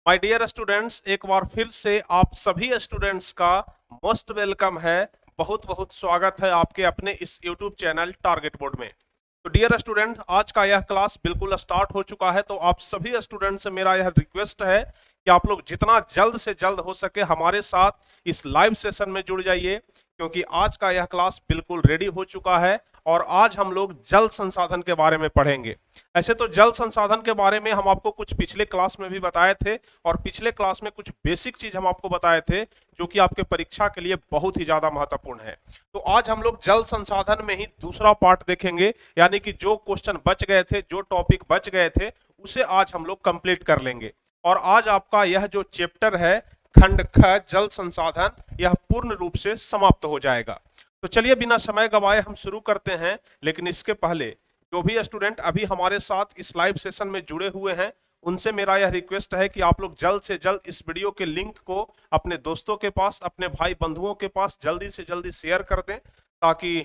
My dear students, एक बार फिर से आप सभी स्टूडेंट्स का मोस्ट वेलकम है। बहुत बहुत स्वागत है आपके अपने इस यूट्यूब चैनल टारगेट बोर्ड में। तो डियर स्टूडेंट, आज का यह क्लास बिल्कुल स्टार्ट हो चुका है। तो आप सभी स्टूडेंट से मेरा यह रिक्वेस्ट है कि आप लोग जितना जल्द से जल्द हो सके हमारे साथ इस लाइव सेशन में जुड़ जाइए, क्योंकि आज का यह क्लास बिल्कुल रेडी हो चुका है और आज हम लोग जल संसाधन के बारे में पढ़ेंगे। ऐसे तो जल संसाधन के बारे में हम आपको कुछ पिछले क्लास में भी बताए थे और पिछले क्लास में कुछ बेसिक चीज हम आपको बताए थे जो कि आपके परीक्षा के लिए बहुत ही ज्यादा महत्वपूर्ण है। तो आज हम लोग जल संसाधन में ही दूसरा पार्ट देखेंगे, यानी कि जो क्वेश्चन बच गए थे, जो टॉपिक बच गए थे, उसे आज हम लोग कंप्लीट कर लेंगे। और आज आपका यह जो चैप्टर है खंड ख जल संसाधन, यह पूर्ण रूप से समाप्त हो जाएगा। तो चलिए बिना समय गवाए हम शुरू करते हैं। लेकिन इसके पहले जो भी स्टूडेंट अभी हमारे साथ इस लाइव सेशन में जुड़े हुए हैं, उनसे मेरा यह रिक्वेस्ट है कि आप लोग जल्द से जल्द इस वीडियो के लिंक को अपने दोस्तों के पास, अपने भाई बंधुओं के पास जल्दी से जल्दी शेयर कर दें, ताकि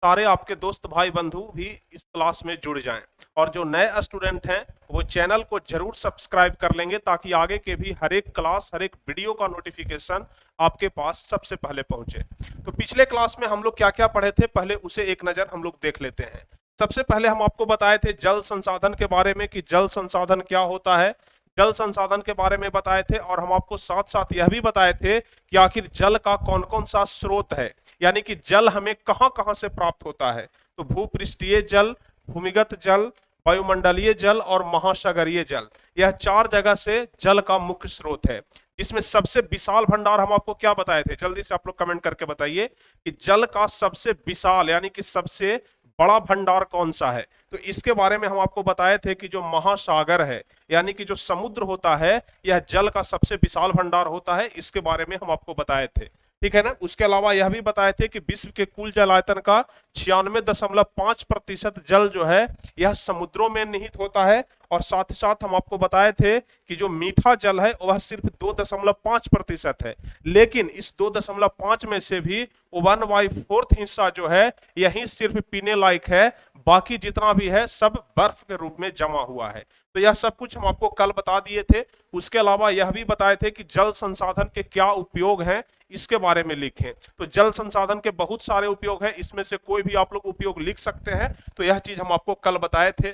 सारे आपके दोस्त भाई बंधु भी इस क्लास में जुड़ जाएं। और जो नए स्टूडेंट हैं वो चैनल को जरूर सब्सक्राइब कर लेंगे, ताकि आगे के भी हर एक क्लास, हर एक वीडियो का नोटिफिकेशन आपके पास सबसे पहले पहुंचे। तो पिछले क्लास में हम लोग क्या क्या पढ़े थे, पहले उसे एक नजर हम लोग देख लेते हैं। सबसे पहले हम आपको बताए थे जल संसाधन के बारे में कि जल संसाधन क्या होता है, जल संसाधन के बारे में बताए थे। और हम आपको साथ साथ यह भी बताए थे कि आखिर जल का कौन कौन सा स्रोत है, यानी कि जल हमें कहां कहां से प्राप्त होता है। तो भूपृष्ठीय जल, भूमिगत जल, वायुमंडलीय जल और महासागरीय जल, यह चार जगह से जल का मुख्य स्रोत है। जिसमें सबसे विशाल भंडार हम आपको क्या बताए थे, जल्दी से आप लोग कमेंट करके बताइए कि जल का सबसे विशाल यानी कि सबसे बड़ा भंडार कौन सा है। तो इसके बारे में हम आपको बताए थे कि जो महासागर है, यानी कि जो समुद्र होता है, यह जल का सबसे विशाल भंडार होता है। इसके बारे में हम आपको बताए थे, ठीक है ना। उसके अलावा यह भी बताए थे कि विश्व के कुल जलायतन का 96.5% जल जो है यह समुद्रों में निहित होता है। और साथ ही साथ हम आपको बताए थे कि जो मीठा जल है वह सिर्फ 2.5% है, लेकिन इस 2.5 में से भी 1/4 हिस्सा जो है यही सिर्फ पीने लायक है, बाकी जितना भी है सब बर्फ के रूप में जमा हुआ है। तो यह सब कुछ हम आपको कल बता दिए थे। उसके अलावा यह भी बताए थे कि जल संसाधन के क्या उपयोग हैं, इसके बारे में लिखें। तो जल संसाधन के बहुत सारे उपयोग हैं, इसमें से कोई भी आप लोग उपयोग लिख सकते हैं। तो यह चीज हम आपको कल बताए थे।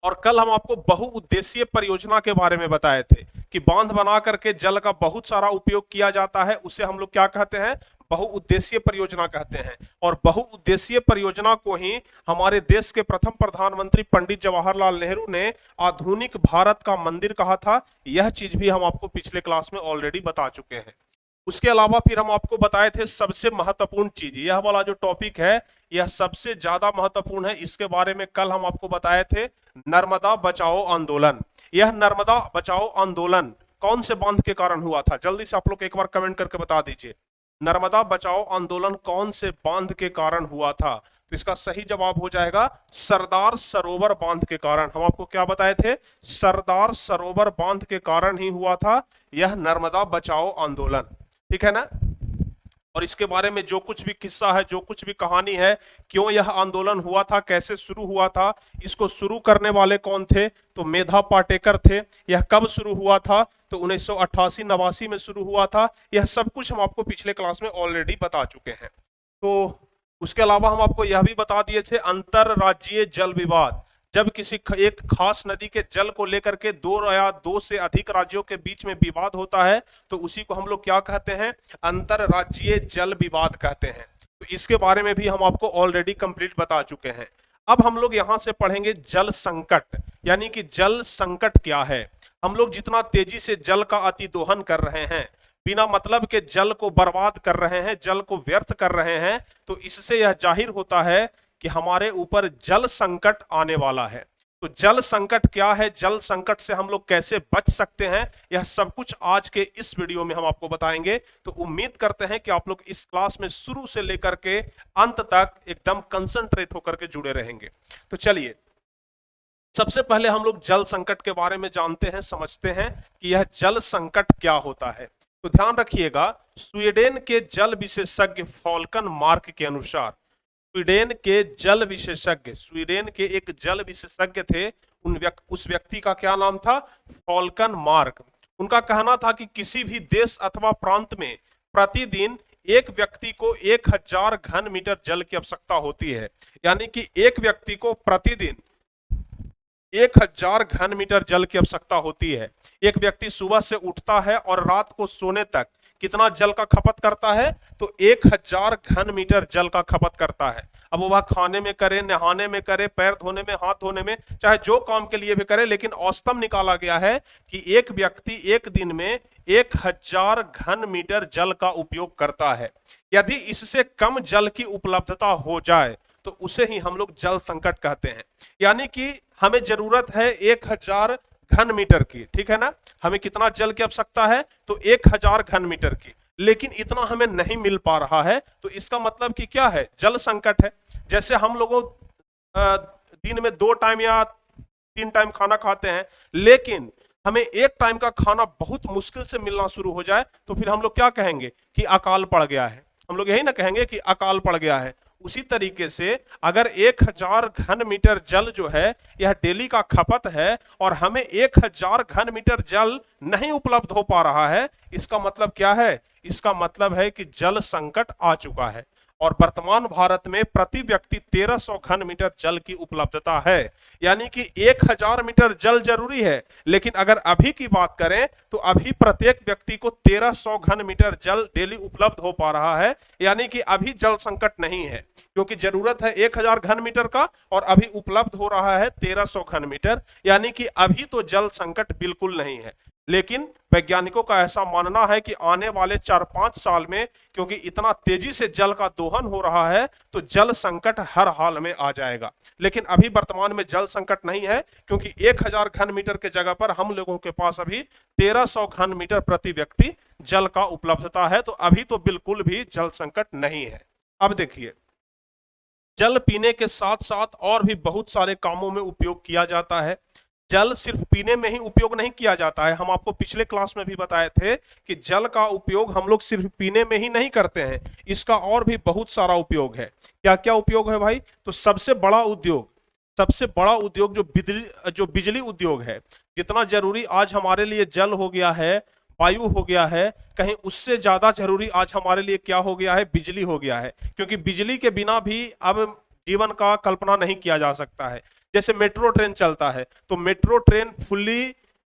और कल हम आपको बहुउद्देशीय परियोजना के बारे में बताए थे कि बांध बना करके जल का बहुत सारा उपयोग किया जाता है, उसे हम लोग क्या कहते हैं, बहुउद्देशीय परियोजना कहते हैं। और बहुउद्देशीय परियोजना को ही हमारे देश के प्रथम प्रधानमंत्री पंडित जवाहरलाल नेहरू ने आधुनिक भारत का मंदिर कहा था। यह चीज भी हम आपको पिछले क्लास में ऑलरेडी बता चुके हैं। उसके अलावा फिर हम आपको बताए थे सबसे महत्वपूर्ण चीज, यह वाला जो टॉपिक है यह सबसे ज्यादा महत्वपूर्ण है। इसके बारे में कल हम आपको बताए थे नर्मदा बचाओ आंदोलन। यह नर्मदा बचाओ आंदोलन कौन से बांध के कारण हुआ था, जल्दी से आप लोग एक बार कमेंट करके बता दीजिए। नर्मदा बचाओ आंदोलन कौन से बांध के कारण हुआ था? तो इसका सही जवाब हो जाएगा सरदार सरोवर बांध के कारण। हम आपको क्या बताए थे, सरदार सरोवर बांध के कारण ही हुआ था यह नर्मदा बचाओ आंदोलन, ठीक है ना। और इसके बारे में जो कुछ भी किस्सा है, जो कुछ भी कहानी है, क्यों यह आंदोलन हुआ था, कैसे शुरू हुआ था, इसको शुरू करने वाले कौन थे, तो मेधा पाटेकर थे। यह कब शुरू हुआ था, तो 1988-89 में शुरू हुआ था। यह सब कुछ हम आपको पिछले क्लास में ऑलरेडी बता चुके हैं। तो उसके अलावा हम आपको यह भी बता दिए थे अंतरराज्यीय जल विवाद, जब किसी एक खास नदी के जल को लेकर के दो या दो से अधिक राज्यों के बीच में विवाद होता है, तो उसी को हम लोग क्या कहते हैं, अंतरराज्यीय जल विवाद कहते हैं। तो इसके बारे में भी हम आपको ऑलरेडी कंप्लीट बता चुके हैं। अब हम लोग यहां से पढ़ेंगे जल संकट, यानी कि जल संकट क्या है। हम लोग जितना तेजी से जल का अतिदोहन कर रहे हैं, बिना मतलब के जल को बर्बाद कर रहे हैं, जल को व्यर्थ कर रहे हैं, तो इससे यह जाहिर होता है कि हमारे ऊपर जल संकट आने वाला है। तो जल संकट क्या है, जल संकट से हम लोग कैसे बच सकते हैं, यह सब कुछ आज के इस वीडियो में हम आपको बताएंगे। तो उम्मीद करते हैं कि आप लोग इस क्लास में शुरू से लेकर के अंत तक एकदम कंसंट्रेट होकर के जुड़े रहेंगे। तो चलिए सबसे पहले हम लोग जल संकट के बारे में जानते हैं, समझते हैं कि यह जल संकट क्या होता है। तो ध्यान रखिएगा, स्वीडन के जल विशेषज्ञ फॉल्कन मार्क के अनुसार, स्वीडन के जल विशेषज्ञ, स्वीडन के एक जल विशेषज्ञ थे, उस व्यक्ति का क्या नाम था? Falcon mark. उनका कहना था कि किसी भी देश अथवा प्रांत में प्रतिदिन एक व्यक्ति को 1000 घन मीटर जल की आवश्यकता होती है। यानी कि एक व्यक्ति को प्रतिदिन 1000 घन मीटर जल की आवश्यकता होती है। एक व्यक्ति सुबह से उठता है और रात को सोने तक कितना जल का खपत करता है? तो 1000 घन मीटर जल का खपत करता है। अब वह खाने में करे, नहाने में करे, पैर धोने में, हाथ धोने में, चाहे जो काम के लिए भी करे, लेकिन औसतम निकाला गया है कि एक व्यक्ति एक दिन में 1000 घन मीटर जल का उपयोग करता है। यदि इससे कम जल की उपलब्धता हो जाए तो उसे ही हम लोग जल संकट कहते हैं। यानी कि हमें जरूरत है 1000 घन मीटर की, ठीक है ना? हमें कितना जल की आवश्यकता है? तो 1000 घन मीटर की, लेकिन इतना हमें नहीं मिल पा रहा है। तो इसका मतलब कि क्या है? जल संकट है। जैसे हम लोगों दिन में 2 टाइम या 3 टाइम खाना खाते हैं, लेकिन हमें एक टाइम का खाना बहुत मुश्किल से मिलना शुरू हो जाए, तो फिर हम लोग क्या कहेंगे? कि अकाल पड़ गया है। हम लोग यही ना कहेंगे कि अकाल पड़ गया है। उसी तरीके से अगर 1000 घन मीटर जल जो है यह डेली का खपत है और हमें 1000 घन मीटर जल नहीं उपलब्ध हो पा रहा है, इसका मतलब क्या है? इसका मतलब है कि जल संकट आ चुका है। और वर्तमान भारत में प्रति व्यक्ति 1300 घन मीटर जल की उपलब्धता है। यानी कि 1000 मीटर जल जरूरी है, लेकिन अगर अभी की बात करें तो अभी प्रत्येक व्यक्ति को 1300 घन मीटर जल डेली उपलब्ध हो पा रहा है। यानी कि अभी जल संकट नहीं है, क्योंकि जरूरत है 1000 घन मीटर का और अभी उपलब्ध हो रहा है 1300 घन मीटर। यानी कि अभी तो जल संकट बिल्कुल नहीं है। लेकिन वैज्ञानिकों का ऐसा मानना है कि आने वाले 4-5 साल में, क्योंकि इतना तेजी से जल का दोहन हो रहा है, तो जल संकट हर हाल में आ जाएगा। लेकिन अभी वर्तमान में जल संकट नहीं है, क्योंकि 1000 घन मीटर के जगह पर हम लोगों के पास अभी 1300 घन मीटर प्रति व्यक्ति जल का उपलब्धता है। तो अभी तो बिल्कुल भी जल संकट नहीं है। अब देखिए, जल पीने के साथ साथ और भी बहुत सारे कामों में उपयोग किया जाता है। जल सिर्फ पीने में ही उपयोग नहीं किया जाता है। हम आपको पिछले क्लास में भी बताए थे कि जल का उपयोग हम लोग सिर्फ पीने में ही नहीं करते हैं, इसका और भी बहुत सारा उपयोग है। क्या क्या उपयोग है भाई? तो सबसे बड़ा उद्योग जो बिजली उद्योग है, जितना जरूरी आज हमारे लिए जल हो गया है, वायु हो गया है, कहीं उससे ज्यादा जरूरी आज हमारे लिए क्या हो गया है? बिजली हो गया है। क्योंकि बिजली के बिना भी अब जीवन का कल्पना नहीं किया जा सकता है। जैसे मेट्रो ट्रेन चलता है, तो मेट्रो ट्रेन फुल्ली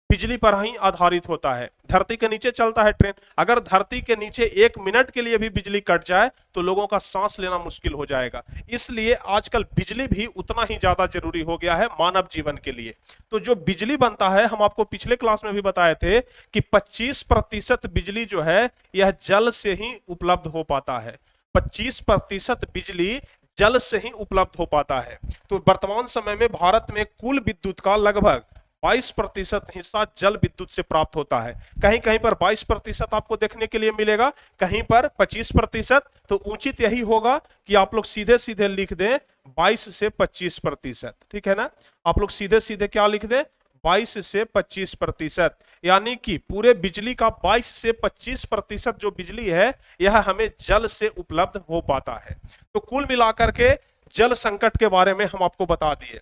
बिजली पर ही आधारित होता है। धरती के नीचे चलता है ट्रेन, अगर धरती के नीचे 1 मिनट के लिए भी बिजली कट जाए तो लोगों का सांस लेना मुश्किल हो जाएगा। इसलिए आजकल बिजली भी उतना ही ज्यादा जरूरी हो गया है मानव जीवन के लिए। तो जो बिजली बनता है, हम आपको पिछले क्लास में भी बताए थे कि 25% बिजली जो है यह जल से ही उपलब्ध हो पाता है। 25% बिजली जल से ही उपलब्ध हो पाता है। तो वर्तमान समय में भारत में कुल विद्युत का लगभग 22% हिस्सा जल विद्युत से प्राप्त होता है। कहीं कहीं पर 22% आपको देखने के लिए मिलेगा, कहीं पर 25%। तो उचित यही होगा कि आप लोग सीधे सीधे लिख दें 22 से 25%, ठीक है ना? आप लोग सीधे सीधे क्या लिख दें? 22 से 25%। यानी कि पूरे बिजली का 22 से 25% जो बिजली है यह हमें जल से उपलब्ध हो पाता है। तो कुल मिलाकर के जल संकट के बारे में हम आपको बता दिए।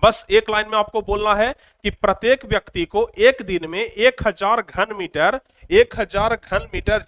बस एक लाइन में आपको बोलना है कि प्रत्येक व्यक्ति को एक दिन में 1000 घन मीटर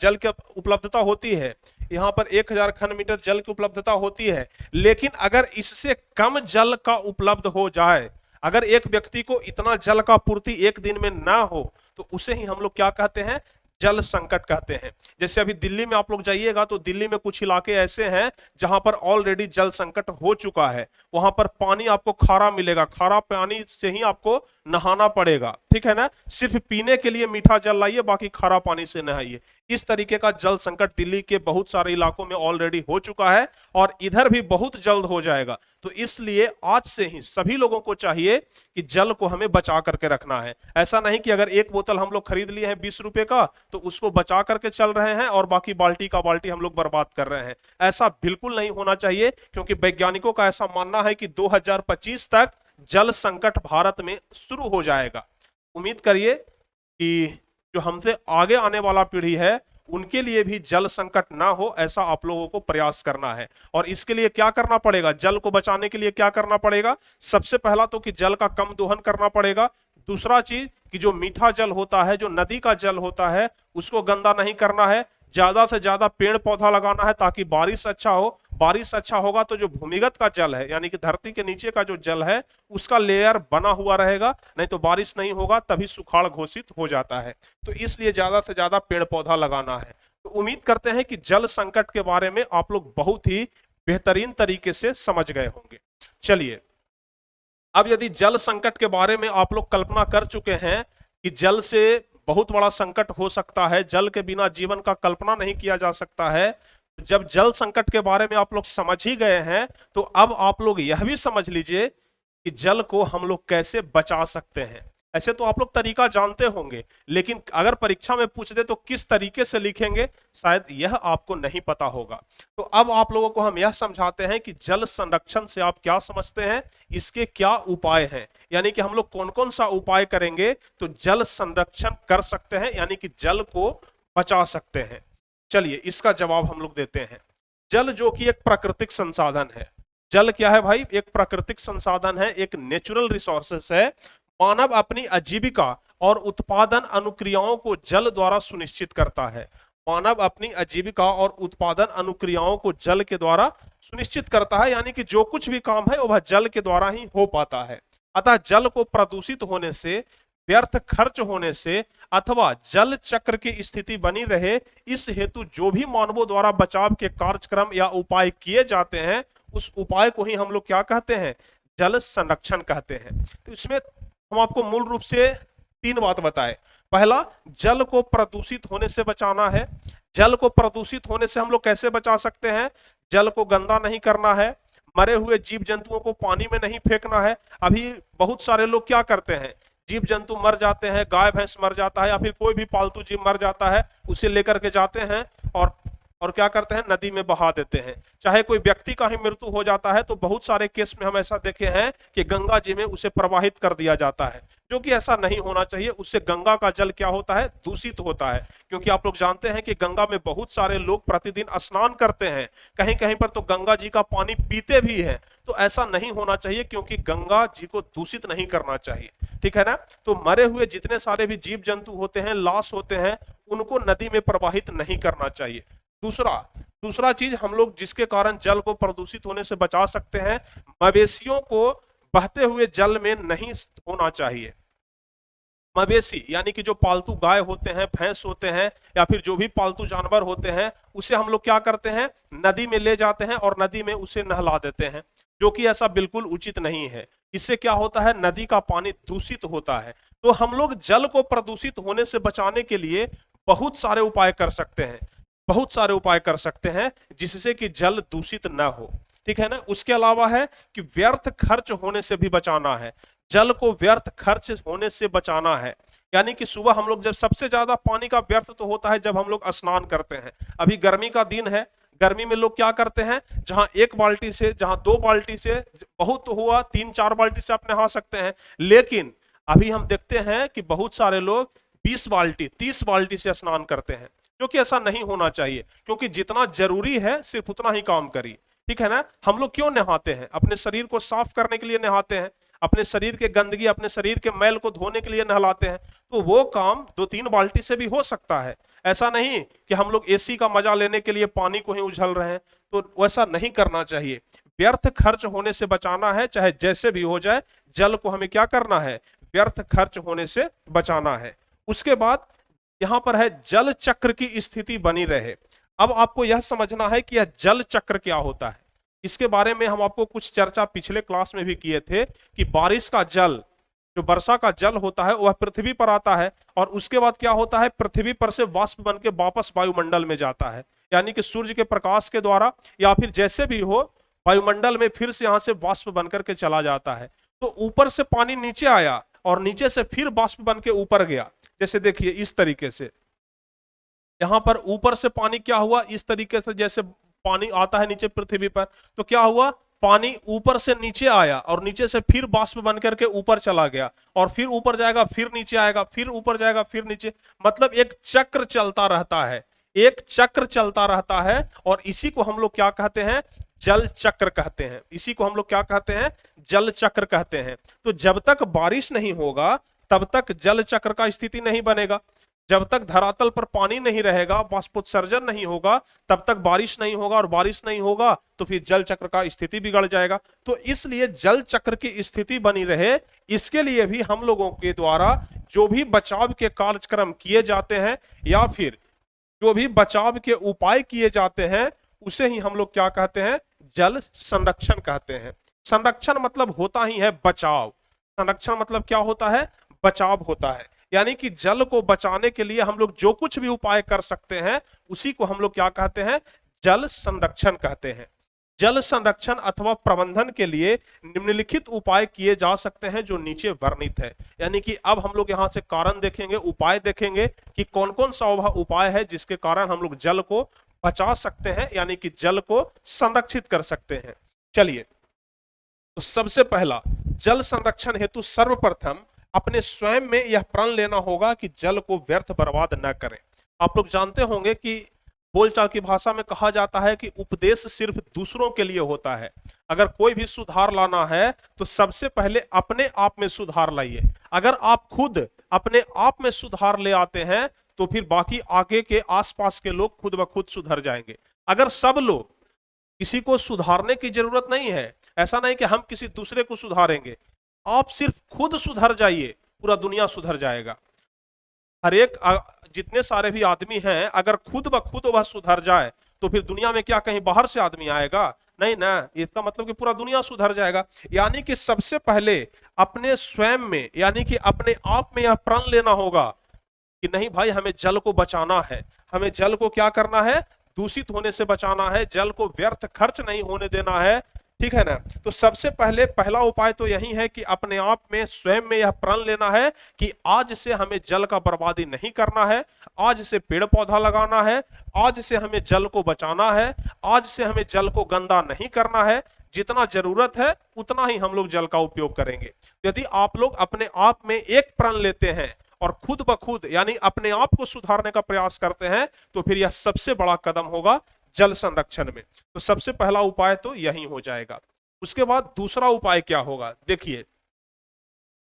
जल की उपलब्धता होती है। यहां पर 1000 घन मीटर जल की उपलब्धता होती है, लेकिन अगर इससे कम जल का उपलब्ध हो जाए, अगर एक व्यक्ति को इतना जल का पूर्ति एक दिन में ना हो, तो उसे ही हम लोग क्या कहते हैं? जल संकट कहते हैं। जैसे अभी दिल्ली में आप लोग जाइएगा तो दिल्ली में कुछ इलाके ऐसे हैं जहां पर ऑलरेडी जल संकट हो चुका है। वहां पर पानी आपको खारा मिलेगा, खारा पानी से ही आपको नहाना पड़ेगा, ठीक है ना? सिर्फ पीने के लिए मीठा जल लाइए, बाकी खारा पानी से नहाइए। इस तरीके का जल संकट दिल्ली के बहुत सारे इलाकों में ऑलरेडी हो चुका है और इधर भी बहुत जल्द हो जाएगा। तो इसलिए आज से ही सभी लोगों को चाहिए कि जल को हमें बचा करके रखना है। ऐसा नहीं कि अगर एक बोतल हम लोग खरीद लिए हैं 20 रुपए का, तो उसको बचा करके चल रहे हैं और बाकी बाल्टी का बाल्टी हम लोग बर्बाद कर रहे हैं। ऐसा बिल्कुल नहीं होना चाहिए, क्योंकि वैज्ञानिकों का ऐसा मानना है कि 2025 तक जल संकट भारत में शुरू हो जाएगा। उम्मीद करिए कि जो हमसे आगे आने वाला पीढ़ी है उनके लिए भी जल संकट ना हो, ऐसा आप लोगों को प्रयास करना है। और इसके लिए क्या करना पड़ेगा, जल को बचाने के लिए क्या करना पड़ेगा, सबसे पहला तो कि जल का कम दोहन करना पड़ेगा। दूसरा चीज कि जो मीठा जल होता है, जो नदी का जल होता है, उसको गंदा नहीं करना है। ज्यादा से ज्यादा पेड़ पौधा लगाना है ताकि बारिश अच्छा हो। बारिश अच्छा होगा तो जो भूमिगत का जल है, यानी कि धरती के नीचे का जो जल है, उसका लेयर बना हुआ रहेगा, नहीं तो बारिश नहीं होगा, तभी सुखाड़ घोषित हो जाता है। तो इसलिए ज्यादा से ज्यादा पेड़ पौधा लगाना है। तो उम्मीद करते हैं कि जल संकट के बारे में आप लोग बहुत ही बेहतरीन तरीके से समझ गए होंगे। चलिए, अब यदि जल संकट के बारे में आप लोग कल्पना कर चुके हैं कि जल से बहुत बड़ा संकट हो सकता है, जल के बिना जीवन का कल्पना नहीं किया जा सकता है, जब जल संकट के बारे में आप लोग समझ ही गए हैं, तो अब आप लोग यह भी समझ लीजिए कि जल को हम लोग कैसे बचा सकते हैं। ऐसे तो आप लोग तरीका जानते होंगे, लेकिन अगर परीक्षा में पूछ दे तो किस तरीके से लिखेंगे, शायद यह आपको नहीं पता होगा। तो अब आप लोगों को हम यह समझाते हैं कि जल संरक्षण से आप क्या समझते हैं, इसके क्या उपाय हैं, यानी कि हम लोग कौन कौन सा उपाय करेंगे तो जल संरक्षण कर सकते हैं, यानी कि जल को बचा सकते हैं। चलिए, इसका जवाब हम लोग देते हैं। जल जो कि एक प्राकृतिक संसाधन है। जल क्या है भाई, एक प्राकृतिक संसाधन है, एक नेचुरल रिसोर्सेस है। मानव अपनी आजीविका और उत्पादन अनुक्रियाओं को जल द्वारा सुनिश्चित करता है। मानव अपनी आजीविका और उत्पादन अनुक्रियाओं को जल के द्वारा सुनिश्चित करता है, यानी कि जो कुछ भी काम है वह जल के द्वारा ही हो पाता है। अतः जल को प्रदूषित होने से, व्यर्थ खर्च होने से अथवा जल चक्र की स्थिति बनी रहे, इस हेतु जो भी मानवों द्वारा बचाव के कार्यक्रम या उपाय किए जाते हैं, उस उपाय को ही हम लोग क्या कहते हैं, जल संरक्षण कहते हैं। तो इसमें हम आपको मूल रूप से 3 बात बताए। पहला, जल को प्रदूषित होने से बचाना है। जल को प्रदूषित होने से हम लोग कैसे बचा सकते हैं, जल को गंदा नहीं करना है, मरे हुए जीव जंतुओं को पानी में नहीं फेंकना है। अभी बहुत सारे लोग क्या करते हैं, जीव जंतु मर जाते हैं, गाय भैंस मर जाता है या फिर कोई भी पालतू जीव मर जाता है, उसे लेकर के जाते हैं और क्या करते हैं, नदी में बहा देते हैं। चाहे कोई व्यक्ति का ही मृत्यु हो जाता है तो बहुत सारे केस में हम ऐसा देखे हैं कि गंगा जी में उसे प्रवाहित कर दिया जाता है, जो कि ऐसा नहीं होना चाहिए। उससे गंगा का जल क्या होता है, दूषित होता है। क्योंकि आप लोग जानते हैं कि गंगा में बहुत सारे लोग प्रतिदिन स्नान करते हैं, कहीं कहीं पर तो गंगा जी का पानी पीते भी हैं। तो ऐसा नहीं होना चाहिए, क्योंकि गंगा जी को दूषित नहीं करना चाहिए, ठीक है ना। तो मरे हुए जितने सारे भी जीव जंतु होते हैं, लाश होते हैं, उनको नदी में प्रवाहित नहीं करना चाहिए। दूसरा चीज हम लोग जिसके कारण जल को प्रदूषित होने से बचा सकते हैं, मवेशियों को बहते हुए जल में नहीं होना चाहिए। मवेशी यानी कि जो पालतू गाय होते हैं, भैंस होते हैं, या फिर जो भी पालतू जानवर होते हैं, उसे हम लोग क्या करते हैं, नदी में ले जाते हैं और नदी में उसे नहला देते हैं, जो कि ऐसा बिल्कुल उचित नहीं है। इससे क्या होता है, नदी का पानी दूषित होता है। तो हम लोग जल को प्रदूषित होने से बचाने के लिए बहुत सारे उपाय कर सकते हैं, बहुत सारे उपाय कर सकते हैं जिससे कि जल दूषित न हो, ठीक है ना। उसके अलावा है कि व्यर्थ खर्च होने से भी बचाना है। जल को व्यर्थ खर्च होने से बचाना है, यानी कि सुबह हम लोग जब सबसे ज्यादा पानी का व्यर्थ तो होता है जब हम लोग स्नान करते हैं। अभी गर्मी का दिन है, गर्मी में लोग क्या करते हैं, जहां 1 बाल्टी से, जहां 2 बाल्टी से बहुत हुआ 3-4 बाल्टी से आप नहा सकते हैं, लेकिन अभी हम देखते हैं कि बहुत सारे लोग 20 बाल्टी 30 बाल्टी से स्नान करते हैं, जो कि ऐसा नहीं होना चाहिए। क्योंकि जितना जरूरी है सिर्फ उतना ही काम करिए, ठीक है ना। हम लोग क्यों नहाते हैं, अपने शरीर को साफ करने के लिए नहाते हैं, अपने शरीर के गंदगी, अपने शरीर के मैल को धोने के लिए नहलाते हैं। तो वो काम 2-3 बाल्टी से भी हो सकता है। ऐसा नहीं कि हम लोग एसी का मजा लेने के लिए पानी को ही उछल रहे हैं, तो वैसा नहीं करना चाहिए। व्यर्थ खर्च होने से बचाना है, चाहे जैसे भी हो जाए, जल को हमें क्या करना है, व्यर्थ खर्च होने से बचाना है। उसके बाद यहां पर है जल चक्र की स्थिति बनी रहे। अब आपको यह समझना है कि यह जल चक्र क्या होता है। इसके बारे में हम आपको कुछ चर्चा पिछले क्लास में भी किए थे कि बारिश का जल, जो वर्षा का जल होता है, वह पृथ्वी पर आता है और उसके बाद क्या होता है, पृथ्वी पर से वाष्प बन के वापस वायुमंडल में जाता है, यानी कि सूर्य के प्रकाश के द्वारा या फिर जैसे भी हो, वायुमंडल में फिर से यहां से वाष्प बनकर के चला जाता है। तो ऊपर से पानी नीचे आया और नीचे से फिर वाष्प बन के ऊपर गया। जैसे देखिए इस तरीके से, यहां पर ऊपर से पानी क्या हुआ, इस तरीके से जैसे पानी आता है नीचे पृथ्वी पर, तो क्या हुआ, पानी ऊपर से नीचे आया और नीचे से फिर वाष्प बन करके ऊपर चला गया और फिर ऊपर जाएगा, फिर नीचे आएगा, फिर ऊपर जाएगा, फिर नीचे, मतलब एक चक्र चलता रहता है। एक चक्र चलता रहता है और इसी को हम लोग क्या कहते हैं, जल चक्र कहते हैं। इसी को हम लोग क्या कहते हैं, जल चक्र कहते हैं। तो जब तक बारिश नहीं होगा तब तक जल चक्र का स्थिति नहीं बनेगा। जब तक धरातल पर पानी नहीं रहेगा, बाष्पोत्सर्जन नहीं होगा, तब तक बारिश नहीं होगा, और बारिश नहीं होगा तो फिर जल चक्र का स्थिति बिगड़ जाएगा। तो इसलिए जल चक्र की स्थिति बनी रहे, इसके लिए भी हम लोगों के द्वारा जो भी बचाव के कार्यक्रम किए जाते हैं या फिर जो भी बचाव के उपाय किए जाते हैं उसे ही हम लोग क्या कहते हैं, जल संरक्षण कहते हैं। संरक्षण मतलब होता ही है बचाव। संरक्षण मतलब क्या होता है, बचाव होता है। यानी कि जल को बचाने के लिए हम लोग जो कुछ भी उपाय कर सकते हैं उसी को हम लोग क्या कहते हैं, जल संरक्षण कहते हैं। जल संरक्षण अथवा प्रबंधन के लिए निम्नलिखित उपाय किए जा सकते हैं जो नीचे वर्णित है। यानी कि अब हम लोग यहां से कारण देखेंगे, उपाय देखेंगे कि कौन कौन सा उपाय है जिसके कारण हम लोग जल को बचा सकते हैं, यानी कि जल को संरक्षित कर सकते हैं। चलिए, तो सबसे पहला, जल संरक्षण हेतु सर्वप्रथम अपने स्वयं में यह प्रण लेना होगा कि जल को व्यर्थ बर्बाद न करें। आप लोग जानते होंगे कि बोलचाल की भाषा में कहा जाता है कि उपदेश सिर्फ दूसरों के लिए होता है। अगर कोई भी सुधार लाना है तो सबसे पहले अपने आप में सुधार लाइए। अगर आप खुद अपने आप में सुधार ले आते हैं तो फिर बाकी आगे के आसपास के लोग खुद ब खुद सुधर जाएंगे। अगर सब लोग, किसी को सुधारने की जरूरत नहीं है, ऐसा नहीं कि हम किसी दूसरे को सुधारेंगे, आप सिर्फ खुद सुधर जाइए, पूरा दुनिया सुधर जाएगा। हर एक जितने सारे भी आदमी हैं, अगर खुद ब खुद वह सुधर जाए तो फिर दुनिया में क्या कहीं बाहर से आदमी आएगा? नहीं ना। इसका मतलब कि पूरा दुनिया सुधर जाएगा। यानी कि सबसे पहले अपने स्वयं में, यानी कि अपने आप में यह प्रण लेना होगा कि नहीं भाई, हमें जल को बचाना है, हमें जल को क्या करना है, दूषित होने से बचाना है, जल को व्यर्थ खर्च नहीं होने देना है। ठीक है ना। तो सबसे पहले पहला उपाय तो यही है कि अपने आप में, स्वयं में यह प्रण लेना है कि आज से हमें जल का बर्बादी नहीं करना है, आज से पेड़ पौधा लगाना है, आज से हमें जल को बचाना है, आज से हमें जल को गंदा नहीं करना है। जितना जरूरत है उतना ही हम लोग जल का उपयोग करेंगे। यदि आप लोग अपने आप में एक प्रण लेते हैं और खुद ब खुद यानी अपने आप को सुधारने का प्रयास करते हैं तो फिर यह सबसे बड़ा कदम होगा जल संरक्षण में। तो सबसे पहला उपाय तो यही हो जाएगा। उसके बाद दूसरा उपाय क्या होगा, देखिए,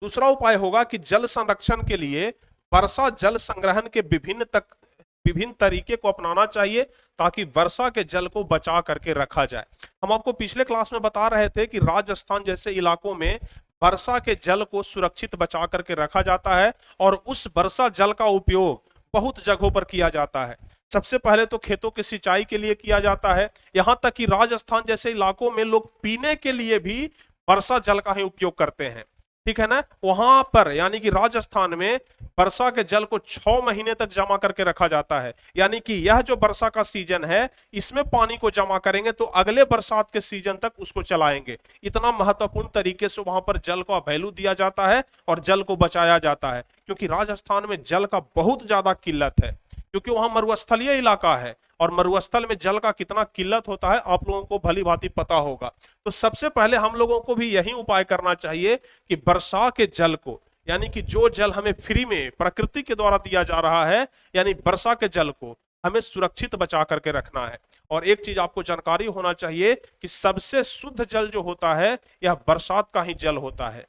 दूसरा उपाय होगा कि जल संरक्षण के लिए वर्षा जल संग्रहण के विभिन्न तरीके को अपनाना चाहिए ताकि वर्षा के जल को बचा करके रखा जाए। हम आपको पिछले क्लास में बता रहे थे कि राजस्थान जैसे इलाकों में वर्षा के जल को सुरक्षित बचा करके रखा जाता है और उस वर्षा जल का उपयोग बहुत जगहों पर किया जाता है। सबसे पहले तो खेतों की सिंचाई के लिए किया जाता है, यहां तक कि राजस्थान जैसे इलाकों में लोग पीने के लिए भी वर्षा जल का ही उपयोग करते हैं। ठीक है ना। वहां पर यानी कि राजस्थान में वर्षा के जल को 6 महीने तक जमा करके रखा जाता है। यानी कि यह जो वर्षा का सीजन है इसमें पानी को जमा करेंगे तो अगले बरसात के सीजन तक उसको चलाएंगे। इतना महत्वपूर्ण तरीके से वहां पर जल का वैल्यू दिया जाता है और जल को बचाया जाता है, क्योंकि राजस्थान में जल का बहुत ज्यादा किल्लत है, क्योंकि वहां मरुस्थलीय इलाका है और मरुस्थल में जल का कितना किल्लत होता है आप लोगों को भली भांति पता होगा। तो सबसे पहले हम लोगों को भी यही उपाय करना चाहिए कि वर्षा के जल को, यानी कि जो जल हमें फ्री में प्रकृति के द्वारा दिया जा रहा है, यानी वर्षा के जल को हमें सुरक्षित बचा करके रखना है। और एक चीज आपको जानकारी होना चाहिए कि सबसे शुद्ध जल जो होता है यह बरसात का ही जल होता है।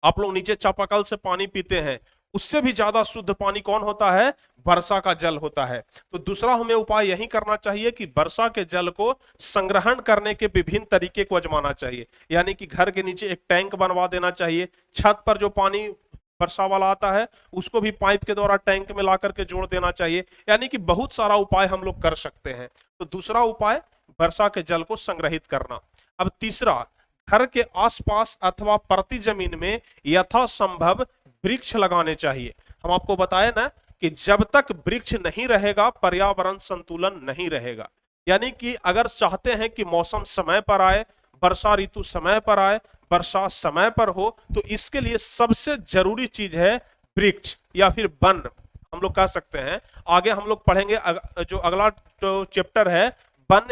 आप लोग नीचे चापाकल से पानी पीते हैं, उससे भी ज्यादा शुद्ध पानी कौन होता है, वर्षा का जल होता है। तो दूसरा हमें उपाय यही करना चाहिए कि वर्षा के जल को संग्रहण करने के विभिन्न तरीके को आजमाना चाहिए। यानी कि घर के नीचे एक टैंक बनवा देना चाहिए, छत पर जो पानी वर्षा वाला आता है उसको भी पाइप के द्वारा टैंक में ला करके जोड़ देना चाहिए। यानी कि बहुत सारा उपाय हम लोग कर सकते हैं। तो दूसरा उपाय वर्षा के जल को संग्रहित करना। अब तीसरा, घर के आसपास अथवा प्रति जमीन में यथासंभव वृक्ष लगाने चाहिए। हम आपको बताए ना कि जब तक वृक्ष नहीं रहेगा पर्यावरण संतुलन नहीं रहेगा। यानी कि अगर चाहते हैं कि मौसम समय पर आए, वर्षा ऋतु समय पर आए, वर्षा समय पर हो, तो इसके लिए सबसे जरूरी चीज है वृक्ष या फिर वन, हम लोग कह सकते हैं। आगे हम लोग पढ़ेंगे जो अगला चैप्टर है वन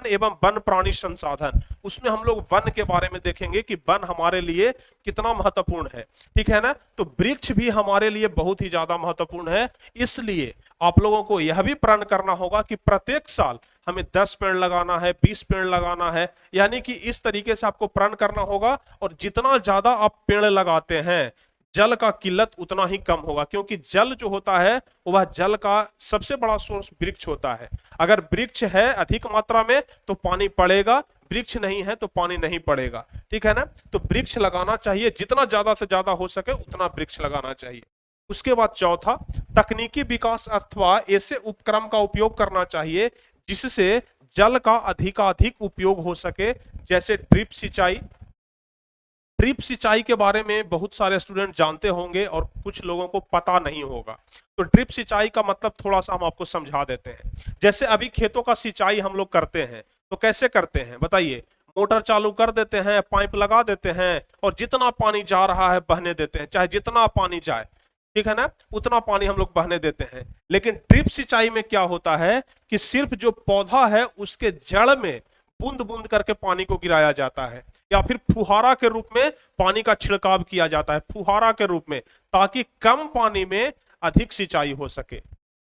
एवं वन प्राणी संसाधन, उसमें हम लोग वन के बारे में देखेंगे कि वन हमारे लिए कितना महत्वपूर्ण है। ठीक है ना। तो वृक्ष भी हमारे लिए बहुत ही ज्यादा महत्वपूर्ण है। इसलिए आप लोगों को यह भी प्रण करना होगा कि प्रत्येक साल हमें 10 पेड़ लगाना है, 20 पेड़ लगाना है, यानी कि इस तरीके से आपको प्रण करना होगा। और जितना ज्यादा आप पेड़ लगाते हैं जल का किल्लत उतना ही कम होगा, क्योंकि जल जो होता है वह जल का सबसे बड़ा सोर्स वृक्ष होता है। अगर वृक्ष है अधिक मात्रा में तो पानी पड़ेगा, वृक्ष नहीं है तो पानी नहीं पड़ेगा, ठीक है ना। तो वृक्ष लगाना चाहिए, जितना ज्यादा से ज्यादा हो सके उतना वृक्ष लगाना चाहिए। उसके बाद चौथा, तकनीकी विकास अथवा ऐसे उपक्रम का उपयोग करना चाहिए जिससे जल का अधिकाधिक उपयोग हो सके, जैसे ड्रिप सिंचाई। ड्रिप सिंचाई के बारे में बहुत सारे स्टूडेंट जानते होंगे और कुछ लोगों को पता नहीं होगा। तो ड्रिप सिंचाई का मतलब थोड़ा सा हम आपको समझा देते हैं। जैसे अभी खेतों का सिंचाई हम लोग करते हैं तो कैसे करते हैं बताइए? मोटर चालू कर देते हैं, पाइप लगा देते हैं और जितना पानी जा रहा है बहने देते हैं, चाहे जितना पानी जाए, ठीक है ना, उतना पानी हम लोग बहने देते हैं। लेकिन ड्रिप सिंचाई में क्या होता है कि सिर्फ जो पौधा है उसके जड़ में बूंद बूंद करके पानी को गिराया जाता है, या फिर फुहारा के रूप में पानी का छिड़काव किया जाता है, फुहारा के रूप में, ताकि कम पानी में अधिक सिंचाई हो सके,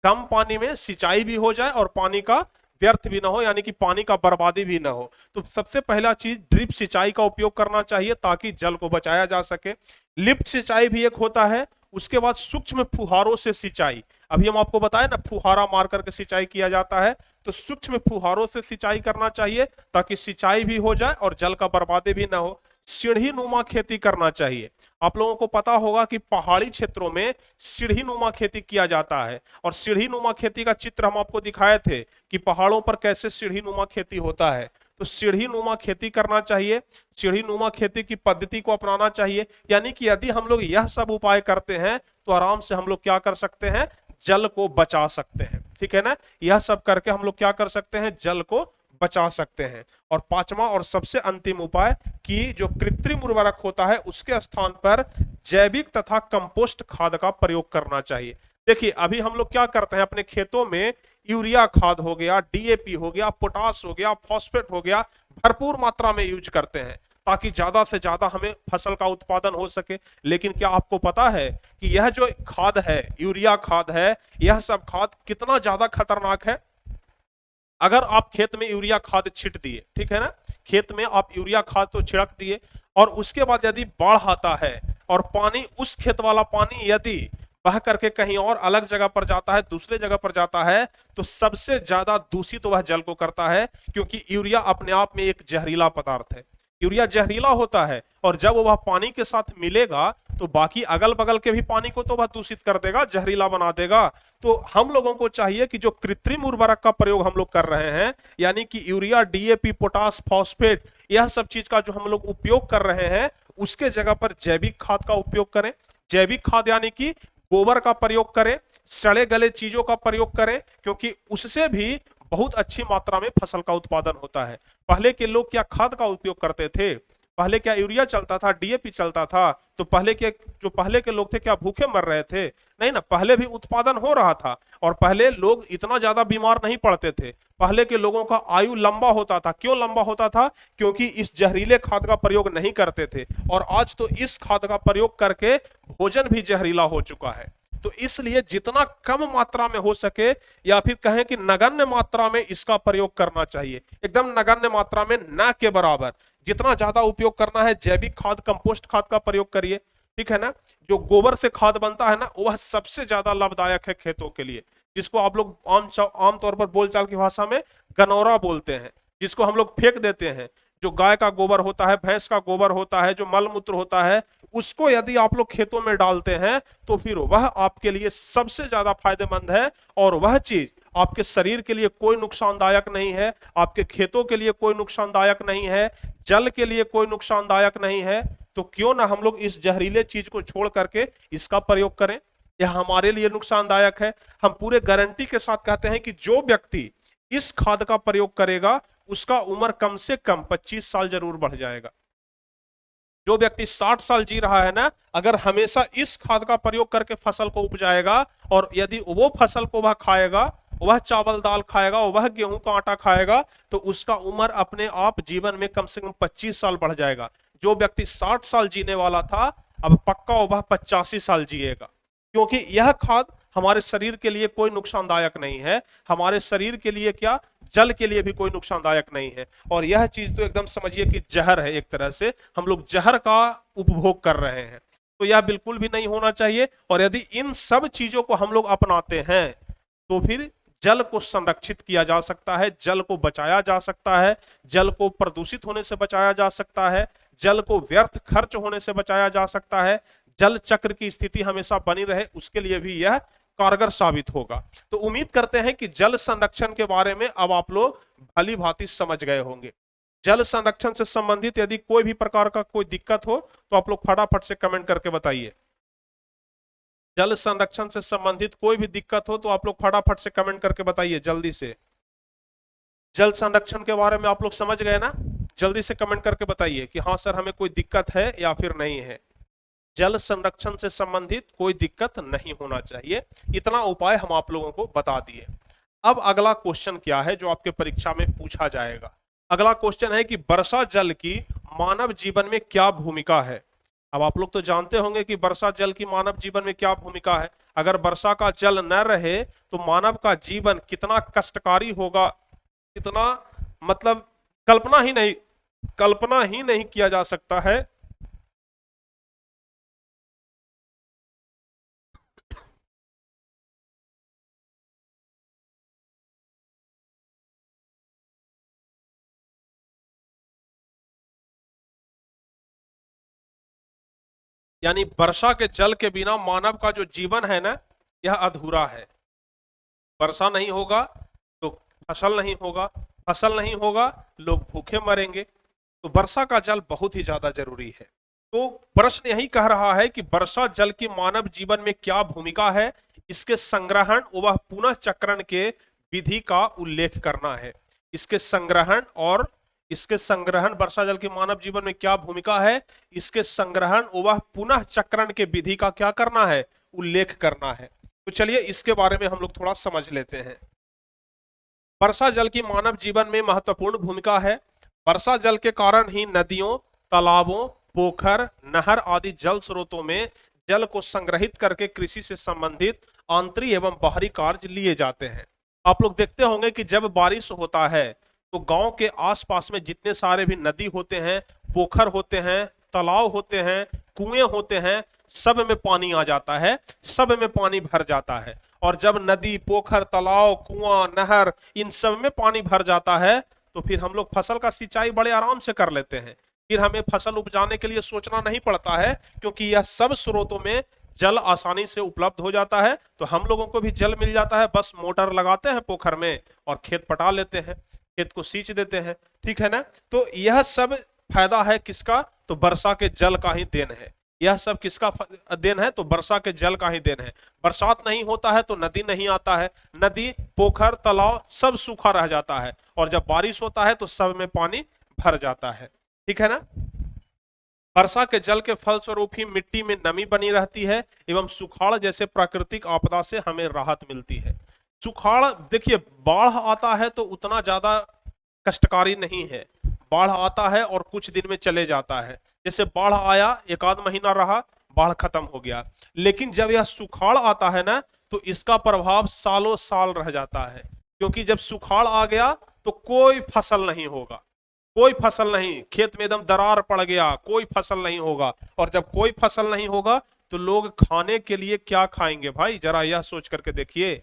कम पानी में सिंचाई भी हो जाए और पानी का व्यर्थ भी ना हो, यानी कि पानी का बर्बादी भी ना हो। तो सबसे पहला चीज ड्रिप सिंचाई का उपयोग करना चाहिए ताकि जल को बचाया जा सके। लिफ्ट सिंचाई भी एक होता है। उसके बाद सूक्ष्म फुहारों से सिंचाई, अभी हम आपको बताए ना फुहारा मार करके सिंचाई किया जाता है, तो सूक्ष्म फुहारों से सिंचाई करना चाहिए ताकि सिंचाई भी हो जाए और जल का बर्बादी भी ना हो। सीढ़ी नुमा खेती करना चाहिए। आप लोगों को पता होगा कि पहाड़ी क्षेत्रों में सीढ़ी नुमा खेती किया जाता है, और सीढ़ी नुमा खेती का चित्र हम आपको दिखाए थे कि पहाड़ों पर कैसे सीढ़ी नुमा खेती होता है। तो सीढ़ी नुमा खेती करना चाहिए, सीढ़ी नुमा खेती की पद्धति को अपनाना चाहिए। यानी कि यदि हम लोग यह सब उपाय करते हैं तो आराम से हम लोग क्या कर सकते हैं, जल को बचा सकते हैं, ठीक है ना। यह सब करके हम लोग क्या कर सकते हैं, जल को बचा सकते हैं। और पांचवा और सबसे अंतिम उपाय कि जो कृत्रिम उर्वरक होता है उसके स्थान पर जैविक तथा कंपोस्ट खाद का प्रयोग करना चाहिए। देखिए अभी हम लोग क्या करते हैं, अपने खेतों में यूरिया खाद हो गया, डीएपी हो गया, पोटास हो गया, फॉस्फेट हो गया, भरपूर मात्रा में यूज करते हैं ताकि ज्यादा से ज्यादा हमें फसल का उत्पादन हो सके। लेकिन क्या आपको पता है कि यह जो खाद है, यूरिया खाद है, यह सब खाद कितना ज्यादा खतरनाक है? अगर आप खेत में यूरिया खाद छिट दिए, ठीक है ना, खेत में आप यूरिया खाद तो छिड़क दिए और उसके बाद यदि बाढ़ आता है और पानी, उस खेत वाला पानी यदि बह करके कहीं और अलग जगह पर जाता है, दूसरे जगह पर जाता है, तो सबसे ज्यादा दूषित वह जल को करता है, क्योंकि यूरिया अपने आप में एक जहरीला पदार्थ है। यूरिया जहरीला होता है और जब वह पानी के साथ मिलेगा तो बाकी अगल बगल के भी पानी को तो वह दूषित कर देगा, जहरीला बना देगा। तो हम लोगों को चाहिए कि जो कृत्रिम उर्वरक का प्रयोग हम लोग कर रहे हैं, यानी कि यूरिया, डीएपी, पोटास, फॉस्फेट, यह सब चीज का जो हम लोग उपयोग कर रहे हैं उसके जगह पर जैविक खाद का उपयोग करें। जैविक खाद यानी कि गोबर का प्रयोग करें, सड़े गले चीजों का प्रयोग करें, क्योंकि उससे भी बहुत अच्छी मात्रा में फसल का उत्पादन होता है। पहले के लोग क्या खाद का उपयोग करते थे? पहले क्या यूरिया चलता था, डीएपी चलता था? तो पहले के लोग थे क्या भूखे मर रहे थे? नहीं ना, पहले भी उत्पादन हो रहा था और पहले लोग इतना ज्यादा बीमार नहीं पड़ते थे। पहले के लोगों का आयु लंबा होता था। क्यों लंबा होता था? क्योंकि इस जहरीले खाद का प्रयोग नहीं करते थे। और आज तो इस खाद का प्रयोग करके भोजन भी जहरीला हो चुका है। तो इसलिए जितना कम मात्रा में हो सके, या फिर कहें कि नगण्य मात्रा में इसका प्रयोग करना चाहिए, एकदम नगण्य मात्रा में, न के बराबर। जितना ज्यादा उपयोग करना है जैविक खाद, कंपोस्ट खाद का प्रयोग करिए, ठीक है ना। जो गोबर से खाद बनता है ना, वह सबसे ज्यादा लाभदायक है खेतों के लिए, जिसको आप लोग आमतौर पर बोलचाल की भाषा में गनौरा बोलते हैं, जिसको हम लोग फेंक देते हैं। जो गाय का गोबर होता है, भैंस का गोबर होता है, जो मलमूत्र होता है, उसको यदि आप लोग खेतों में डालते हैं तो फिर वह आपके लिए सबसे ज्यादा फायदेमंद है। और वह चीज आपके शरीर के लिए कोई नुकसानदायक नहीं है, आपके खेतों के लिए कोई नुकसानदायक नहीं है, जल के लिए कोई नुकसानदायक नहीं है। तो क्यों ना हम लोग इस जहरीले चीज को छोड़ करके इसका प्रयोग करें? यह हमारे लिए नुकसानदायक है। हम पूरे गारंटी के साथ कहते हैं कि जो व्यक्ति इस खाद का प्रयोग करेगा उसका उम्र कम से कम 25 साल जरूर बढ़ जाएगा। जो व्यक्ति 60 साल जी रहा है ना, अगर हमेशा इस खाद का प्रयोग करके फसल को उपजाएगा और यदि वो फसल को वह खाएगा, वह चावल दाल खाएगा, वह गेहूं का आटा खाएगा, तो उसका उम्र अपने आप जीवन में कम से कम 25 साल बढ़ जाएगा। जो व्यक्ति 60 साल जीने वाला था, अब पक्का वह 85 साल जिएगा, क्योंकि यह खाद हमारे शरीर के लिए कोई नुकसानदायक नहीं है, हमारे शरीर के लिए क्या, जल के लिए भी कोई नुकसानदायक नहीं है। और यह चीज तो एकदम समझिए कि जहर है, एक तरह से हम लोग जहर का उपभोग कर रहे हैं, तो यह बिल्कुल भी नहीं होना चाहिए। और यदि इन सब चीजों को हम लोग अपनाते हैं तो फिर जल को संरक्षित किया जा सकता है, जल को बचाया जा सकता है, जल को प्रदूषित होने से बचाया जा सकता है, जल को व्यर्थ खर्च होने से बचाया जा सकता है, जल चक्र की स्थिति हमेशा बनी रहे, उसके लिए भी यह कारगर साबित होगा। तो उम्मीद करते हैं कि जल संरक्षण के बारे में अब आप लोग भली भांति समझ गए होंगे। जल संरक्षण से संबंधित यदि कोई भी प्रकार का कोई दिक्कत हो तो आप लोग फटाफट से कमेंट करके बताइए। जल संरक्षण से संबंधित कोई भी दिक्कत हो तो आप लोग फटाफट से कमेंट करके बताइए जल्दी से। जल संरक्षण के बारे में आप लोग समझ गए ना? जल्दी से कमेंट करके बताइए कि हाँ सर हमें कोई दिक्कत है या फिर नहीं है। जल संरक्षण से संबंधित कोई दिक्कत नहीं होना चाहिए, इतना उपाय हम आप लोगों को बता दिए। अब अगला क्वेश्चन क्या है जो आपके परीक्षा में पूछा जाएगा? अगला क्वेश्चन है कि वर्षा जल की मानव जीवन में क्या भूमिका है। अब आप लोग तो जानते होंगे कि वर्षा जल की मानव जीवन में क्या भूमिका है। अगर वर्षा का जल न रहे तो मानव का जीवन कितना कष्टकारी होगा, कितना मतलब कल्पना ही नहीं किया जा सकता है। यानी वर्षा के जल के बिना मानव का जो जीवन है ना, यह अधूरा है। वर्षा नहीं होगा तो फसल नहीं होगा, फसल नहीं होगा लोग भूखे मरेंगे। तो वर्षा का जल बहुत ही ज्यादा जरूरी है। तो प्रश्न यही कह रहा है कि वर्षा जल की मानव जीवन में क्या भूमिका है, इसके संग्रहण व पुनः चक्रण के विधि का उल्लेख करना है। इसके संग्रहण वर्षा जल की मानव जीवन में क्या भूमिका है, इसके संग्रहण व पुनः चक्रण के विधि का क्या करना है, उल्लेख करना है। तो चलिए इसके बारे में हम लोग थोड़ा समझ लेते हैं। वर्षा जल की मानव जीवन में महत्वपूर्ण भूमिका है। वर्षा जल के कारण ही नदियों, तालाबों, पोखर, नहर आदि जल स्रोतों में जल को संग्रहित करके कृषि से संबंधित आंतरिक एवं बाहरी कार्य लिए जाते हैं। आप लोग देखते होंगे कि जब बारिश होता है तो गांव के आसपास में जितने सारे भी नदी होते हैं, पोखर होते हैं, तालाब होते हैं, कुएं होते हैं, सब में पानी आ जाता है, सब में पानी भर जाता है। और जब नदी, पोखर, तालाब, कुआं, नहर इन सब में पानी भर जाता है तो फिर हम लोग फसल का सिंचाई बड़े आराम से कर लेते हैं। फिर हमें फसल उपजाने के लिए सोचना नहीं पड़ता है, क्योंकि यह सब स्रोतों में जल आसानी से उपलब्ध हो जाता है। तो हम लोगों को भी जल मिल जाता है, बस मोटर लगाते हैं पोखर में और खेत पटा लेते हैं, खेत को सींच देते हैं। ठीक है ना? तो यह सब फायदा है किसका? तो वर्षा के जल का ही देन है। यह सब किसका देन है? तो वर्षा के जल का ही देन है। बरसात नहीं होता है तो नदी नहीं आता है, नदी, पोखर, तालाब सब सूखा रह जाता है, और जब बारिश होता है तो सब में पानी भर जाता है। ठीक है ना? वर्षा के जल के फलस्वरूप ही मिट्टी में नमी बनी रहती है एवं सुखाड़ जैसे प्राकृतिक आपदा से हमें राहत मिलती है। सुखाड़ देखिए, बाढ़ आता है तो उतना ज्यादा कष्टकारी नहीं है। बाढ़ आता है और कुछ दिन में चले जाता है। जैसे बाढ़ आया, एक आध महीना रहा, बाढ़ खत्म हो गया। लेकिन जब यह सुखाड़ आता है ना, तो इसका प्रभाव सालों साल रह जाता है। क्योंकि जब सुखाड़ आ गया तो कोई फसल नहीं होगा, कोई फसल नहीं, खेत में एकदम दरार पड़ गया, कोई फसल नहीं होगा। और जब कोई फसल नहीं होगा तो लोग खाने के लिए क्या खाएंगे भाई? जरा यह सोच करके देखिए,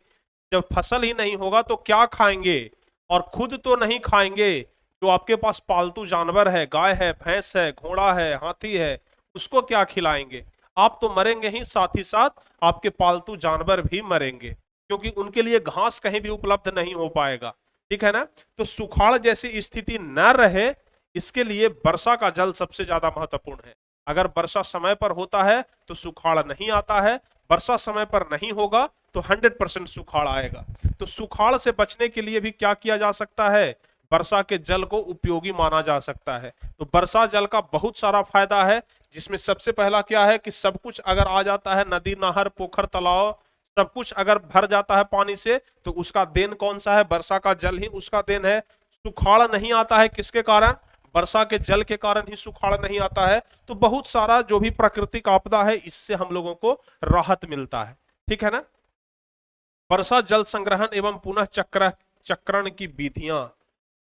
जब फसल ही नहीं होगा तो क्या खाएंगे? और खुद तो नहीं खाएंगे, जो आपके पास पालतू जानवर है, गाय है, भैंस है, घोड़ा है, हाथी है, उसको क्या खिलाएंगे? आप तो मरेंगे ही, साथ ही साथ आपके पालतू जानवर भी मरेंगे, क्योंकि उनके लिए घास कहीं भी उपलब्ध नहीं हो पाएगा। ठीक है ना? तो सुखाड़ जैसी स्थिति न रहे, इसके लिए वर्षा का जल सबसे ज्यादा महत्वपूर्ण है। अगर वर्षा समय पर होता है तो सुखाड़ नहीं आता है, वर्षा समय पर नहीं होगा तो 100% सुखाड़ आएगा। तो सुखाड़ से बचने के लिए भी क्या किया जा सकता है? वर्षा के जल को उपयोगी माना जा सकता है। तो वर्षा जल का बहुत सारा फायदा है, जिसमें सबसे पहला क्या है कि सब कुछ अगर आ जाता है, नदी, नहर, पोखर, तालाब सब कुछ अगर भर जाता है पानी से, तो उसका देन कौन सा है? वर्षा का जल ही उसका देन है। सुखाड़ नहीं आता है किसके कारण? वर्षा के जल के कारण ही सुखाड़ नहीं आता है। तो बहुत सारा जो भी प्राकृतिक आपदा है, इससे हम लोगों को राहत मिलता है। ठीक है ना? वर्षा जल संग्रहण एवं पुनः चक्रण की विधियां।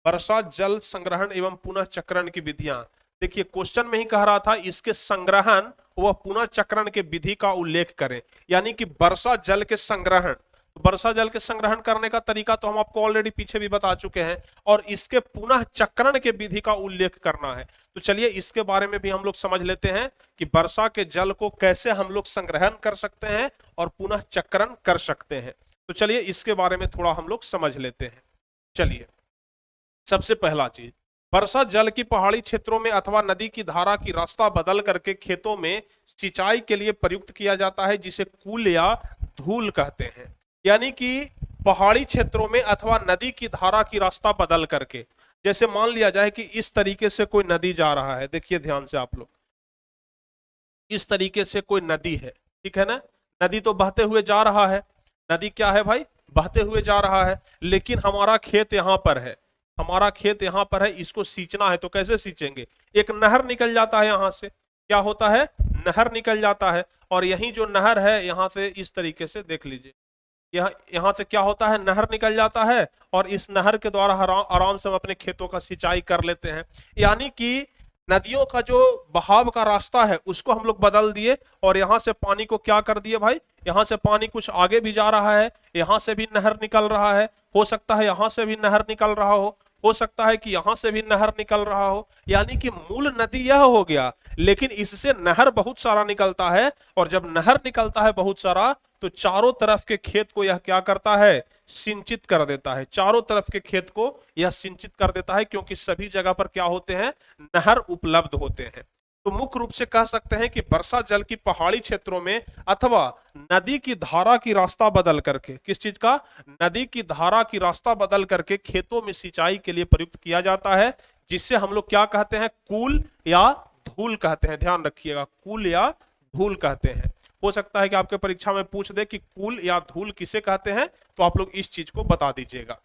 वर्षा जल संग्रहण एवं पुनः चक्रण की विधियां। देखिए क्वेश्चन में ही कह रहा था इसके संग्रहण व पुनः चक्रण के विधि का उल्लेख करें, यानी कि वर्षा जल के संग्रहण, वर्षा जल के संग्रहण करने का तरीका तो हम आपको ऑलरेडी पीछे भी बता चुके हैं, और इसके पुनः चक्रण के विधि का उल्लेख करना है। तो चलिए इसके बारे में भी हम लोग समझ लेते हैं कि वर्षा के जल को कैसे हम लोग संग्रहण कर सकते हैं और पुनः चक्रण कर सकते हैं। तो चलिए इसके बारे में थोड़ा हम लोग समझ लेते हैं। चलिए सबसे पहला चीज, वर्षा जल की पहाड़ी क्षेत्रों में अथवा नदी की धारा की रास्ता बदल करके खेतों में सिंचाई के लिए प्रयुक्त किया जाता है, जिसे कूल या धूल कहते हैं। यानी कि पहाड़ी क्षेत्रों में अथवा नदी की धारा की रास्ता बदल करके, जैसे मान लिया जाए कि इस तरीके से कोई नदी जा रहा है, देखिए ध्यान से आप लोग, इस तरीके से कोई नदी है, ठीक है ना, नदी तो बहते हुए जा रहा है, नदी क्या है भाई, बहते हुए जा रहा है, लेकिन हमारा खेत यहाँ पर है, हमारा खेत यहाँ पर है, इसको सींचना है तो कैसे सींचेंगे, एक नहर निकल जाता है यहाँ से, क्या होता है, नहर निकल जाता है, और यही जो नहर है यहाँ से इस तरीके से देख लीजिए, यहाँ से क्या होता है, नहर निकल जाता है, और इस नहर के द्वारा आराम से हम अपने खेतों का सिंचाई कर लेते हैं। यानी कि नदियों का जो बहाव का रास्ता है उसको हम लोग बदल दिए, और यहाँ से पानी को क्या कर दिए भाई, यहाँ से पानी कुछ आगे भी जा रहा है, यहाँ से भी नहर निकल रहा है, हो सकता है यहाँ से भी नहर निकल रहा हो सकता है कि यहां से भी नहर निकल रहा हो, यानी कि मूल नदी यह हो गया, लेकिन इससे नहर बहुत सारा निकलता है, और जब नहर निकलता है बहुत सारा तो चारों तरफ के खेत को यह क्या करता है, सिंचित कर देता है, चारों तरफ के खेत को यह सिंचित कर देता है, क्योंकि सभी जगह पर क्या होते हैं, नहर उपलब्ध होते हैं। तो मुख्य रूप से कह सकते हैं कि वर्षा जल की पहाड़ी क्षेत्रों में अथवा नदी की धारा की रास्ता बदल करके, किस चीज का, नदी की धारा की रास्ता बदल करके खेतों में सिंचाई के लिए प्रयुक्त किया जाता है, जिससे हम लोग क्या कहते हैं, कूल या धूल कहते हैं। ध्यान रखिएगा, कूल या धूल कहते हैं। हो सकता है कि आपके परीक्षा में पूछ दे कि कूल या धूल किसे कहते हैं, तो आप लोग इस चीज को बता दीजिएगा।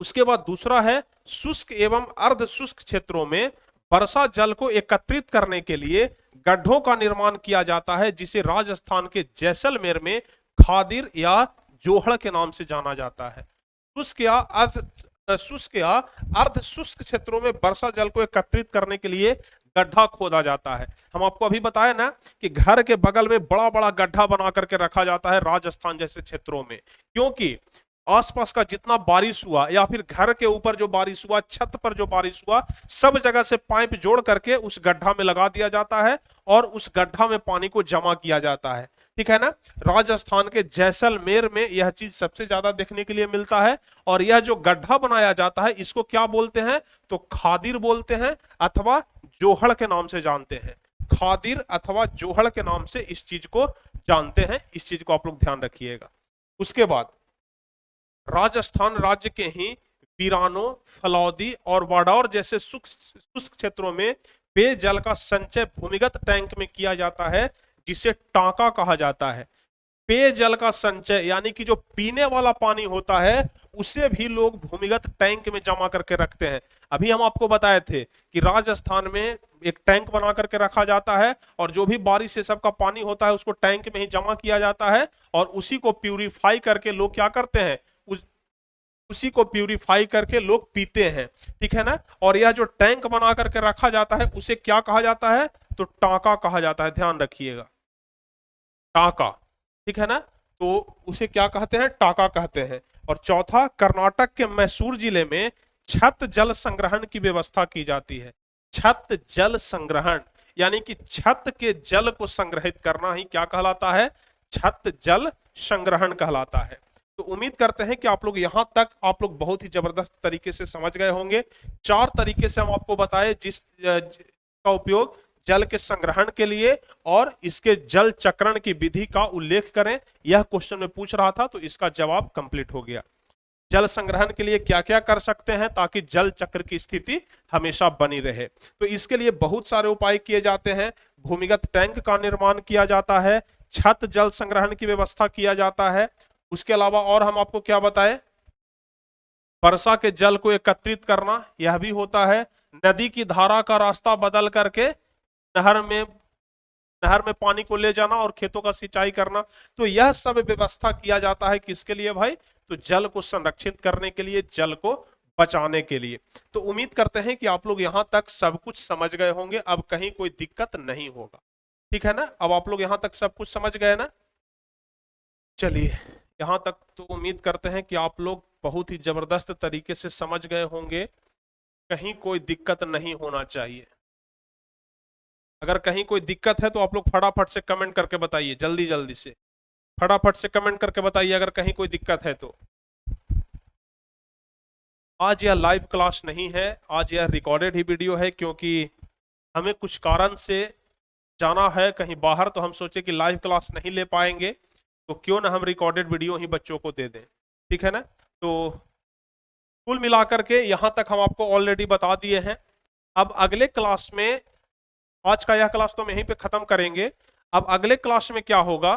उसके बाद दूसरा है, शुष्क एवं अर्ध शुष्क क्षेत्रों में वर्षा जल को एकत्रित करने के लिए गड्ढों का निर्माण किया जाता है, जिसे राजस्थान के जैसलमेर में खादिर या जोहड़ के नाम से जाना जाता है। शुष्क या अर्ध शुष्क क्षेत्रों में वर्षा जल को एकत्रित करने के लिए गड्ढा खोदा जाता है। हम आपको अभी बताया ना कि घर के बगल में बड़ा बड़ा गड्ढा बना करके रखा जाता है राजस्थान जैसे क्षेत्रों में, क्योंकि आसपास का जितना बारिश हुआ या फिर घर के ऊपर जो बारिश हुआ, छत पर जो बारिश हुआ, सब जगह से पाइप जोड़ करके उस गड्ढा में लगा दिया जाता है, और उस गड्ढा में पानी को जमा किया जाता है, ठीक है ना। राजस्थान के जैसलमेर में यह चीज सबसे ज्यादा देखने के लिए मिलता है, और यह जो गड्ढा बनाया जाता है इसको क्या बोलते हैं, तो खादिर बोलते हैं, अथवा जोहड़ के नाम से जानते हैं। खादिर अथवा जोहड़ के नाम से इस चीज को जानते हैं, इस चीज को आप लोग ध्यान रखिएगा। उसके बाद राजस्थान राज्य के ही पीरानो, फलौदी और वाडौर जैसे शुष्क क्षेत्रों में पेयजल का संचय भूमिगत टैंक में किया जाता है, जिसे टांका कहा जाता है। पेयजल का संचय यानी कि जो पीने वाला पानी होता है उसे भी लोग भूमिगत टैंक में जमा करके रखते हैं। अभी हम आपको बताए थे कि राजस्थान में एक टैंक बना करके रखा जाता है, और जो भी बारिश से सबका पानी होता है उसको टैंक में ही जमा किया जाता है, और उसी को प्यूरिफाई करके लोग क्या करते हैं, उसी को प्यूरिफाई करके लोग पीते हैं, ठीक है ना। और यह जो टैंक बना करके रखा जाता है उसे क्या कहा जाता है, तो टांका कहा जाता है। ध्यान रखिएगा, टांका, ठीक है ना, तो उसे क्या कहते हैं, टांका कहते हैं। और चौथा, कर्नाटक के मैसूर जिले में छत जल संग्रहण की व्यवस्था की जाती है। छत जल संग्रहण यानी कि छत के जल को संग्रहित करना ही क्या कहलाता है, छत जल संग्रहण कहलाता है। तो उम्मीद करते हैं कि आप लोग यहां तक आप लोग बहुत ही जबरदस्त तरीके से समझ गए होंगे। 4 तरीके से हम आपको बताए का उपयोग जल के संग्रहण के लिए, और इसके जल चक्रण की विधि का उल्लेख करें। यह क्वेश्चन में पूछ रहा था तो इसका जवाब कंप्लीट हो गया। जल संग्रहण के लिए क्या क्या कर सकते हैं ताकि जल चक्र की स्थिति हमेशा बनी रहे, तो इसके लिए बहुत सारे उपाय किए जाते हैं। भूमिगत टैंक का निर्माण किया जाता है, छत जल संग्रहण की व्यवस्था किया जाता है। उसके अलावा और हम आपको क्या बताएं, वर्षा के जल को एकत्रित करना यह भी होता है। नदी की धारा का रास्ता बदल करके नहर में पानी को ले जाना और खेतों का सिंचाई करना। तो यह सब व्यवस्था किया जाता है किसके लिए भाई? तो जल को संरक्षित करने के लिए, जल को बचाने के लिए। तो उम्मीद करते हैं कि आप लोग यहां तक सब कुछ समझ गए होंगे, अब कहीं कोई दिक्कत नहीं होगा, ठीक है ना? अब आप लोग यहां तक सब कुछ समझ गए ना? चलिए, यहां तक तो उम्मीद करते हैं कि आप लोग बहुत ही जबरदस्त तरीके से समझ गए होंगे, कहीं कोई दिक्कत नहीं होना चाहिए। अगर कहीं कोई दिक्कत है तो आप लोग फटाफट से कमेंट करके बताइए, जल्दी जल्दी से फटाफट से कमेंट करके बताइए अगर कहीं कोई दिक्कत है तो। आज यह लाइव क्लास नहीं है, आज यह रिकॉर्डेड ही वीडियो है, क्योंकि हमें कुछ कारण से जाना है कहीं बाहर, तो हम सोचे कि लाइव क्लास नहीं ले पाएंगे तो क्यों ना हम रिकॉर्डेड वीडियो ही बच्चों को दे दें, ठीक है ना? तो कुल मिलाकर के यहां तक हम आपको ऑलरेडी बता दिए हैं। अब अगले क्लास में, आज का यह क्लास तो हम यहीं पे खत्म करेंगे। अब अगले क्लास में क्या होगा,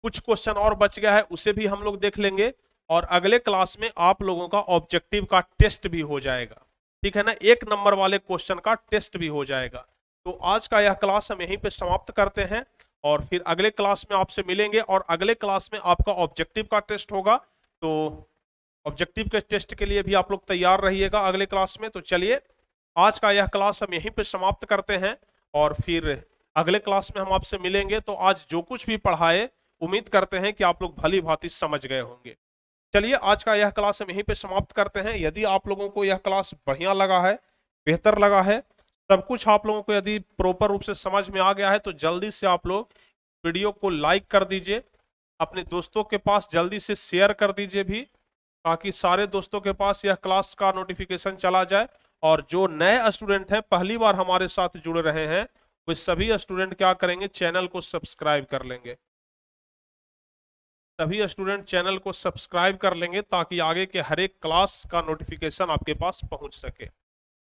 कुछ क्वेश्चन और बच गया है, उसे भी हम लोग देख लेंगे, और अगले क्लास में आप लोगों का ऑब्जेक्टिव का टेस्ट भी हो जाएगा, ठीक है ना? 1 नंबर वाले क्वेश्चन का टेस्ट भी हो जाएगा। तो आज का यह क्लास हम यहीं पे समाप्त करते हैं, और फिर अगले क्लास में आपसे मिलेंगे, और अगले क्लास में आपका ऑब्जेक्टिव का टेस्ट होगा। तो ऑब्जेक्टिव के टेस्ट के लिए भी आप लोग तैयार रहिएगा अगले क्लास में। तो चलिए, आज का यह क्लास हम यहीं पे समाप्त करते हैं, और फिर अगले क्लास में हम आपसे मिलेंगे। तो आज जो कुछ भी पढ़ाए, उम्मीद करते हैं कि आप लोग भली भांति समझ गए होंगे। चलिए, आज का यह क्लास हम यहीं पे समाप्त करते हैं। यदि आप लोगों को यह क्लास बढ़िया लगा है, बेहतर लगा है, सब कुछ आप लोगों को यदि प्रॉपर रूप से समझ में आ गया है, तो जल्दी से आप लोग वीडियो को लाइक कर दीजिए, अपने दोस्तों के पास जल्दी से शेयर कर दीजिए भी, ताकि सारे दोस्तों के पास यह क्लास का नोटिफिकेशन चला जाए। और जो नए स्टूडेंट हैं, पहली बार हमारे साथ जुड़ रहे हैं, वो सभी स्टूडेंट क्या करेंगे, चैनल को सब्सक्राइब कर लेंगे। सभी स्टूडेंट चैनल को सब्सक्राइब कर लेंगे, ताकि आगे के हर एक क्लास का नोटिफिकेशन आपके पास पहुंच सके।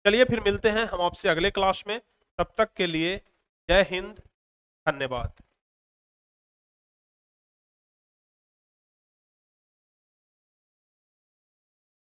चलिए, फिर मिलते हैं हम आपसे अगले क्लास में। तब तक के लिए जय हिंद, धन्यवाद।